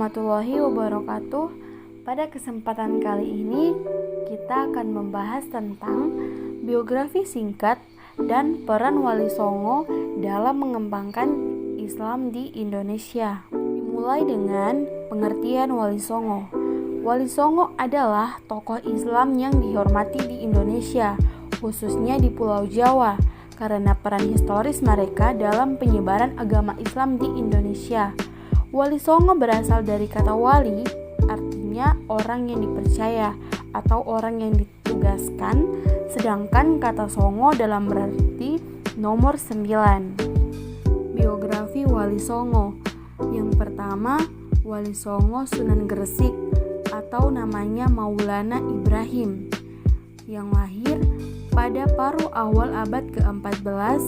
warahmatullahi wabarakatuh. Pada kesempatan kali ini kita akan membahas tentang biografi singkat dan peran Wali Songo dalam mengembangkan Islam di Indonesia. Dimulai dengan pengertian Wali Songo. Wali Songo adalah tokoh Islam yang dihormati di Indonesia, khususnya di Pulau Jawa, karena peran historis mereka dalam penyebaran agama Islam di Indonesia. Wali Songo berasal dari kata wali, artinya orang yang dipercaya atau orang yang ditugaskan, sedangkan kata Songo dalam berarti nomor 9. Biografi Wali Songo. Yang pertama, Wali Songo Sunan Gresik atau namanya Maulana Ibrahim, yang lahir pada paruh awal abad ke-14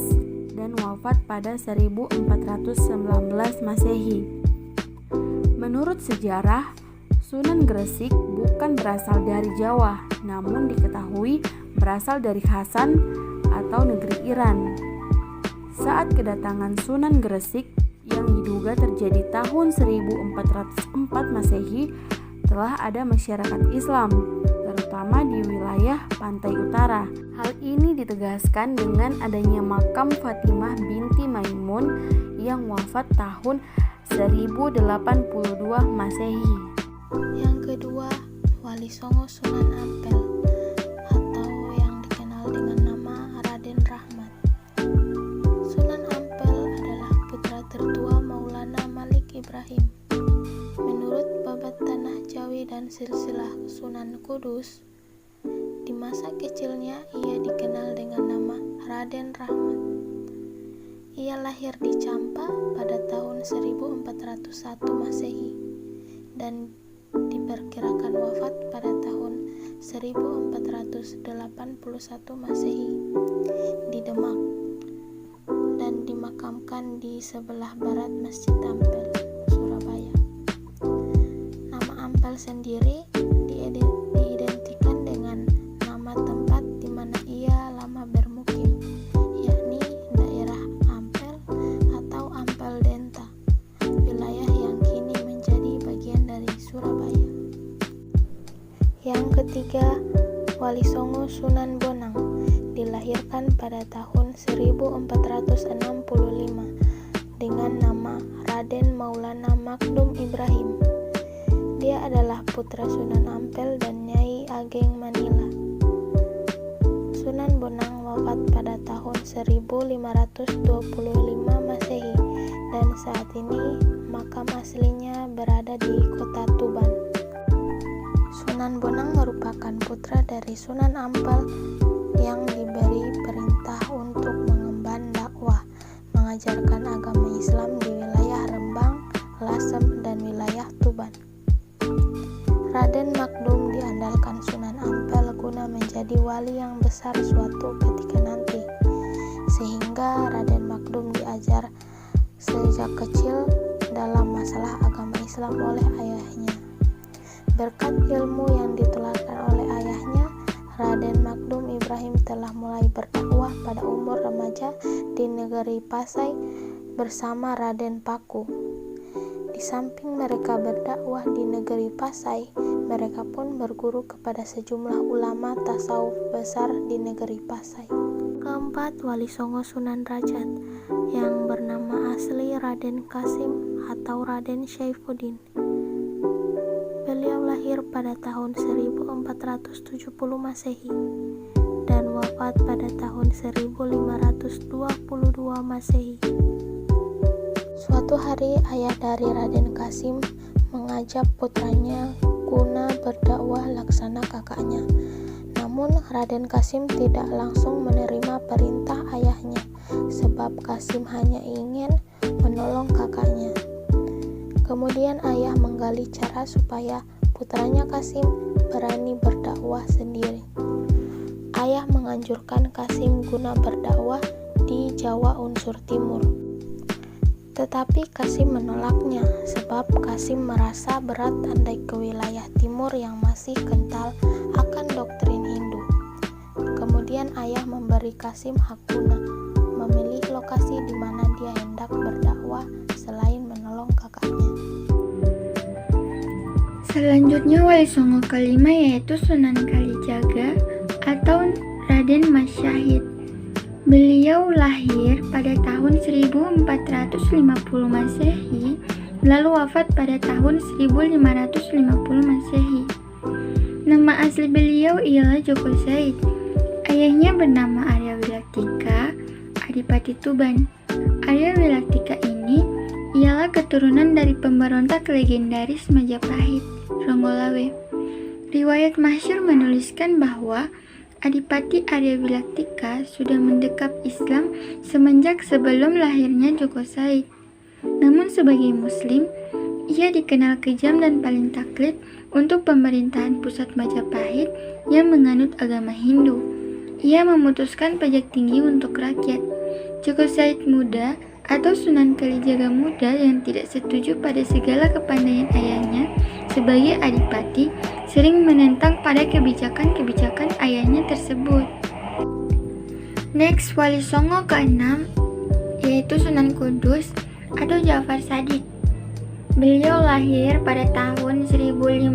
dan wafat pada 1419 Masehi. Menurut sejarah, Sunan Gresik bukan berasal dari Jawa, namun diketahui berasal dari Khasan atau negeri Iran. Saat kedatangan Sunan Gresik yang diduga terjadi tahun 1404 Masehi, telah ada masyarakat Islam, terutama di wilayah pantai utara. Hal ini ditegaskan dengan adanya makam Fatimah binti Maimun yang wafat tahun 1082 Masehi. Yang kedua, Wali Songo Sunan Ampel atau yang dikenal dengan nama Raden Rahmat. Sunan Ampel adalah putra tertua Maulana Malik Ibrahim. Menurut Babat Tanah Jawi dan Silsilah Sunan Kudus, di masa kecilnya ia dikenal dengan nama Raden Rahmat. Ia lahir di Campa pada tahun 1401 Masehi dan diperkirakan wafat pada tahun 1481 Masehi di Demak dan dimakamkan di sebelah barat Masjid Ampel, Surabaya. Nama Ampel sendiri diidentikan dengan nama tempat di mana ia lama bermukim, yakni daerah Ampel atau Ampel Denta, wilayah yang kini menjadi bagian dari Surabaya. Yang ketiga, Wali Songo Sunan Bonang dilahirkan pada tahun 1465 dengan nama Raden Maulana Makdum Ibrahim. Dia adalah putra Sunan Ampel dan Nyai Ageng Manila. Sunan Bonang wafat pada tahun 1525 Masehi dan saat ini makam aslinya berada di kota Tuban. Sunan Bonang merupakan putra dari Sunan Ampel yang diberi perintah untuk mengemban dakwah, mengajarkan agama Islam di wilayah Rembang, Lasem, dan wilayah Tuban. Raden Makdum diandalkan Sunan Ampel guna menjadi wali yang besar suatu ketika nanti, sehingga Raden Makdum diajar sejak kecil dalam masalah agama Islam oleh ayahnya. Berkat ilmu yang ditularkan oleh ayahnya, Raden Makdum Ibrahim telah mulai berdakwah pada umur remaja di negeri Pasai bersama Raden Paku. Di samping mereka berdakwah di negeri Pasai, mereka pun berguru kepada sejumlah ulama tasawuf besar di negeri Pasai. Keempat, Wali Songo Sunan Rajat yang bernama asli Raden Kasim atau Raden Syaifuddin. Beliau lahir pada tahun 1470 Masehi dan wafat pada tahun 1522 Masehi. Suatu hari ayah dari Raden Kasim mengajak putranya guna berdakwah laksana kakaknya. Namun Raden Kasim tidak langsung menerima perintah ayahnya, sebab Kasim hanya ingin menolong kakaknya. Kemudian ayah menggali cara supaya putranya Kasim berani berdakwah sendiri. Ayah menganjurkan Kasim guna berdakwah di Jawa unsur timur. Tetapi Kasim menolaknya, sebab Kasim merasa berat andai ke wilayah timur yang masih kental akan doktrin Hindu. Kemudian ayah memberi Kasim hak guna memilih lokasi di mana dia hendak berdakwah selain menolong kakaknya. Selanjutnya Wali Songo kelima yaitu Sunan Kalijaga atau Raden Mas Syahid. Beliau lahir pada tahun 1450 Masehi, lalu wafat pada tahun 1550 Masehi. Nama asli beliau ialah Joko Said. Ayahnya bernama Arya Wilaktika, Adipati Tuban. Arya Wilaktika ini ialah keturunan dari pemberontak legendaris Majapahit, Ronggolawe. Riwayat masyhur menuliskan bahwa Adipati Arya Wilaktika sudah mendekap Islam semenjak sebelum lahirnya Joko Said. Namun sebagai Muslim, ia dikenal kejam dan paling taklid untuk pemerintahan pusat Majapahit yang menganut agama Hindu. Ia memutuskan pajak tinggi untuk rakyat. Joko Said Muda atau Sunan Kalijaga Muda yang tidak setuju pada segala kepandaian ayahnya sebagai adipati sering menentang pada kebijakan-kebijakan ayahnya tersebut. Next, Wali Songo ke-6 yaitu Sunan Kudus atau Ja'far Shadiq. Beliau lahir pada tahun 1500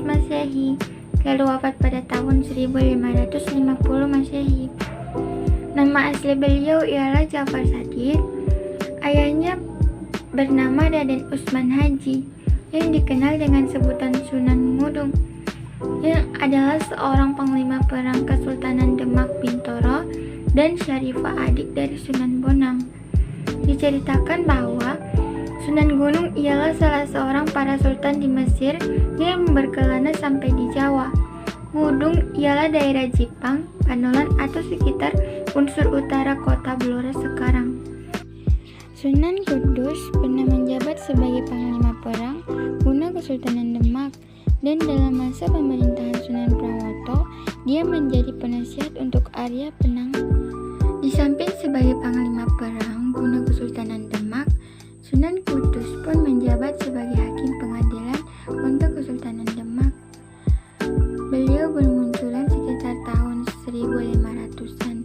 Masehi, lalu wafat pada tahun 1550 Masehi. Nama asli beliau ialah Ja'far Shadiq. Ayahnya bernama Raden Usman Haji, yang dikenal dengan sebutan Sunan Ngudung, yang adalah seorang panglima perang Kesultanan Demak Bintoro dan Syarifah, adik dari Sunan Bonang. Diceritakan bahwa Sunan Gunung ialah salah seorang para sultan di Mesir yang berkelana sampai di Jawa. Ngudung ialah daerah Jipang, Panolan atau sekitar unsur utara kota Blora sekarang. Sunan Kudus pernah menjabat sebagai panglima perang guna Kesultanan Demak, dan dalam masa pemerintahan Sunan Prawoto, dia menjadi penasihat untuk Arya Penang. Di samping sebagai panglima perang guna Kesultanan Demak, Sunan Kudus pun menjabat sebagai hakim pengadilan untuk Kesultanan Demak. Beliau bermunculan sekitar tahun 1500-an,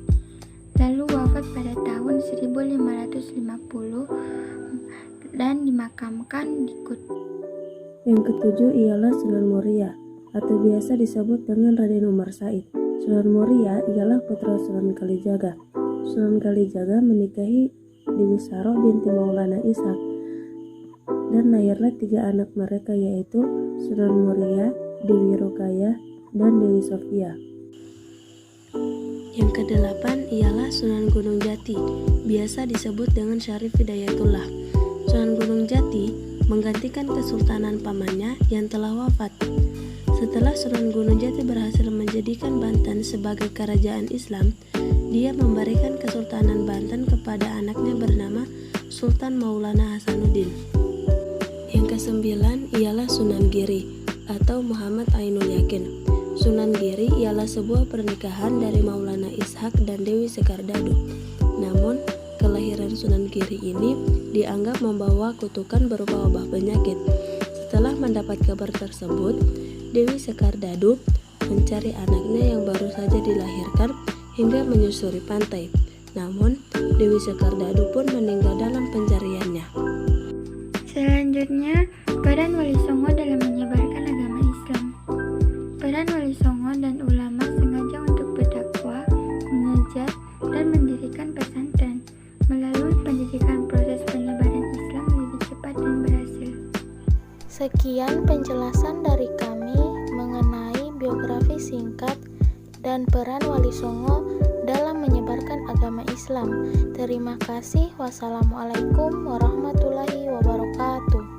lalu wafat pada tahun 1550 dan dimakamkan di Kut. Yang ketujuh ialah Sunan Muria atau biasa disebut dengan Raden Umar Said. Sunan Muria ialah putra Sunan Kalijaga. Sunan Kalijaga menikahi Dewi Saroh binti Maulana Ishak, dan lahirlah 3 anak mereka yaitu Sunan Muria, Dewi Rukayah, dan Dewi Sofia. Yang ke-8 ialah Sunan Gunung Jati, biasa disebut dengan Syarif Hidayatullah. Sunan Gunung Jati menggantikan kesultanan pamannya yang telah wafat. Setelah Sunan Gunung Jati berhasil menjadikan Banten sebagai kerajaan Islam, dia memberikan Kesultanan Banten kepada anaknya bernama Sultan Maulana Hasanuddin. Yang ke-9 ialah Sunan Giri atau Muhammad Ainul Yakin. Sunan Giri ialah sebuah pernikahan dari Maulana Ishak dan Dewi Sekardadu. Namun, kelahiran Sunan Giri ini dianggap membawa kutukan berupa wabah penyakit. Setelah mendapat kabar tersebut, Dewi Sekardadu mencari anaknya yang baru saja dilahirkan hingga menyusuri pantai. Namun, Dewi Sekardadu pun meninggal dalam pencariannya. Selanjutnya, peran Wali Songo dalam menyebarkan agama Islam. Peran Wali Songo dan ulama sengaja untuk berdakwah, mengajar, dan mendirikan pesantren. Melalui pendidikan, proses penyebaran Islam lebih cepat dan berhasil. Sekian penjelasan dari kami mengenai biografi singkat dan peran Wali Songo dalam menyebarkan agama Islam. Terima kasih. Wassalamualaikum warahmatullahi wabarakatuh.